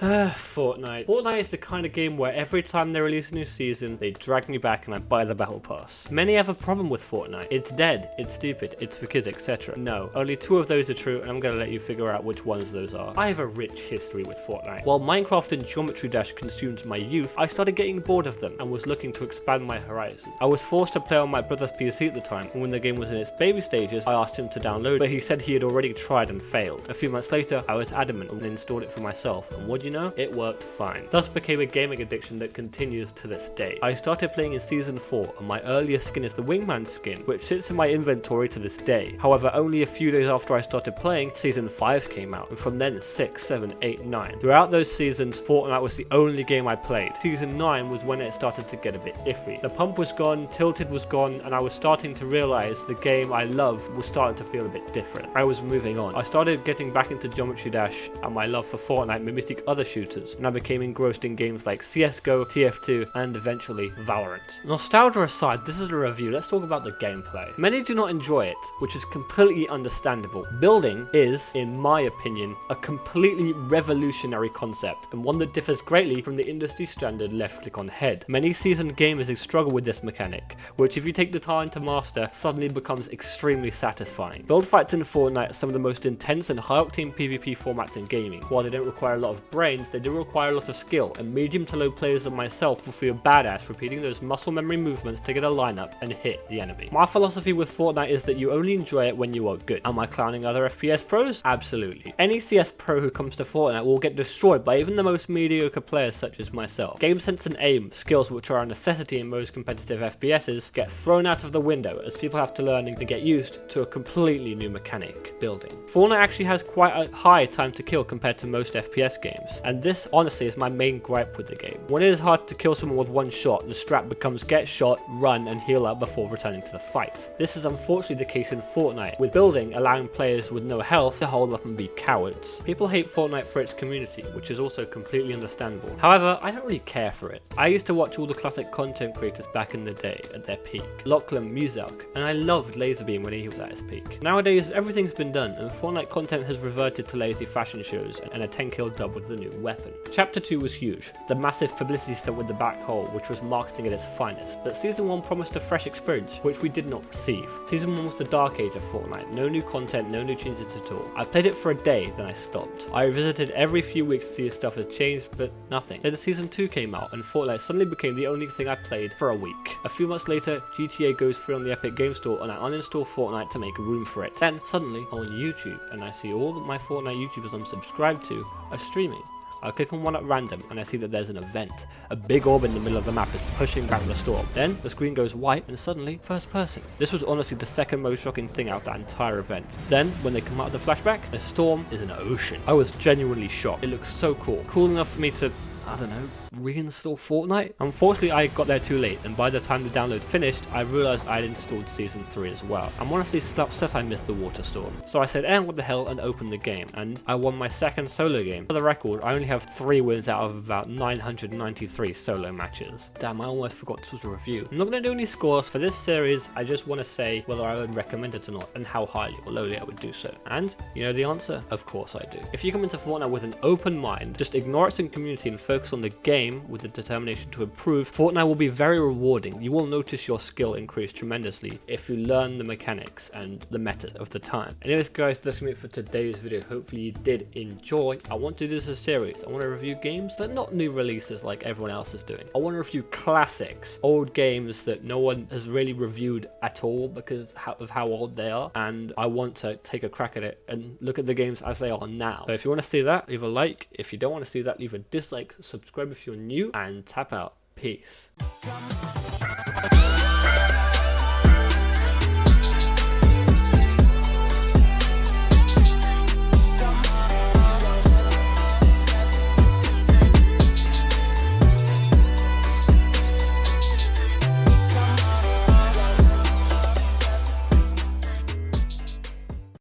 Fortnite. Fortnite is the kind of game where every time they release a new season, they drag me back and I buy the battle pass. Many have a problem with Fortnite. It's dead, it's stupid, it's for kids, etc. No, only 2 of those are true, and I'm gonna let you figure out which ones those are. I have a rich history with Fortnite. While Minecraft and Geometry Dash consumed my youth, I started getting bored of them and was looking to expand my horizon. I was forced to play on my brother's PC at the time, and when the game was in its baby stages, I asked him to download it, but he said he had already tried and failed. A few months later, I was adamant and installed it for myself, and what do you know? It worked fine. Thus became a gaming addiction that continues to this day. I started playing in Season 4, and my earliest skin is the Wingman skin, which sits in my inventory to this day. However, only a few days after I started playing, Season 5 came out, and from then 6, 7, 8, 9. Throughout those seasons, Fortnite was the only game I played. Season 9 was when it started to get a bit iffy. The pump was gone, Tilted was gone, and I was starting to realize the game I love was starting to feel a bit different. I was moving on. I started getting back into Geometry Dash, and my love for Fortnite made me seek other shooters, and I became engrossed in games like CSGO, TF2, and eventually Valorant. Nostalgia aside, this is a review. Let's talk about the gameplay. Many do not enjoy it, which is completely understandable. Building is, in my opinion, a completely revolutionary concept, and one that differs greatly from the industry standard left click on head. Many seasoned gamers struggle with this mechanic, which if you take the time to master, suddenly becomes extremely satisfying. Build fights in Fortnite are some of the most intense and high-octane PvP formats in gaming. While they don't require a lot of brains, they do require a lot of skill, and medium to low players like myself will feel badass repeating those muscle memory movements to get a lineup and hit the enemy. My philosophy with Fortnite is that you only enjoy it when you are good. Am I clowning other FPS pros? Absolutely. Any CS pro who comes to Fortnite will get destroyed by even the most mediocre players such as myself. Game sense and aim, skills which are a necessity in most competitive FPSs, get thrown out of the window as people have to learn and get used to a completely new mechanic, building. Fortnite actually has quite a high time to kill compared to most FPS games, and this honestly is my main gripe with the game. When it is hard to kill someone with one shot, the strat becomes get shot, run and heal up before returning to the fight. This is unfortunately the case in Fortnite, with building allowing players with no health to hold up and be cowards. People hate Fortnite for its community, which is also completely understandable. However, I don't really care for it. I used to watch all the classic content creators back in the day at their peak. Lachlan, Muzak, and I loved Laserbeam when he was at his peak. Nowadays, everything's been done, and Fortnite content has reverted to lazy fashion shows and a 10-kill dub with the new weapon. Chapter 2 was huge, the massive publicity stunt with the black hole, which was marketing at its finest, but Season 1 promised a fresh experience, which we did not receive. Season 1 was the dark age of Fortnite, no new content, no new changes at all. I played it for a day, then I stopped. I revisited every few weeks to see if stuff had changed, but nothing. Then Season 2 came out, and Fortnite suddenly became the only thing I played for a week. A few months later, GTA goes free on the Epic Game Store, and I uninstall Fortnite to make room for it. Then, suddenly, I'm on YouTube, and I see all that my Fortnite YouTubers I'm subscribed to are streaming. I click on one at random and I see that there's an event. A big orb in the middle of the map is pushing back the storm. Then the screen goes white and suddenly first person. This was honestly the second most shocking thing out of that entire event. Then when they come out of the flashback, the storm is an ocean. I was genuinely shocked. It looks so cool. Cool enough for me to, I don't know, reinstall Fortnite? Unfortunately, I got there too late, and by the time the download finished, I realized I'd installed Season 3 as well. I'm honestly upset I missed the water storm. So I said, what the hell, and opened the game, and I won my second solo game. For the record, I only have 3 wins out of about 993 solo matches. Damn, I almost forgot this was a review. I'm not going to do any scores for this series, I just want to say whether I would recommend it or not, and how highly or lowly I would do so. And, you know the answer? Of course I do. If you come into Fortnite with an open mind, just ignore its community and focus on the game with the determination to improve, Fortnite will be very rewarding. You will notice your skill increase tremendously if you learn the mechanics and the meta of the time. Anyways guys, that's it for today's video. Hopefully you did enjoy. I want to do this as a series. I want to review games, but not new releases like everyone else is doing. I want to review classics, old games that no one has really reviewed at all because of how old they are, and I want to take a crack at it and look at the games as they are now. So if you want to see that, leave a like. If you don't want to see that, leave a dislike, subscribe if you're new, and tap out. Peace.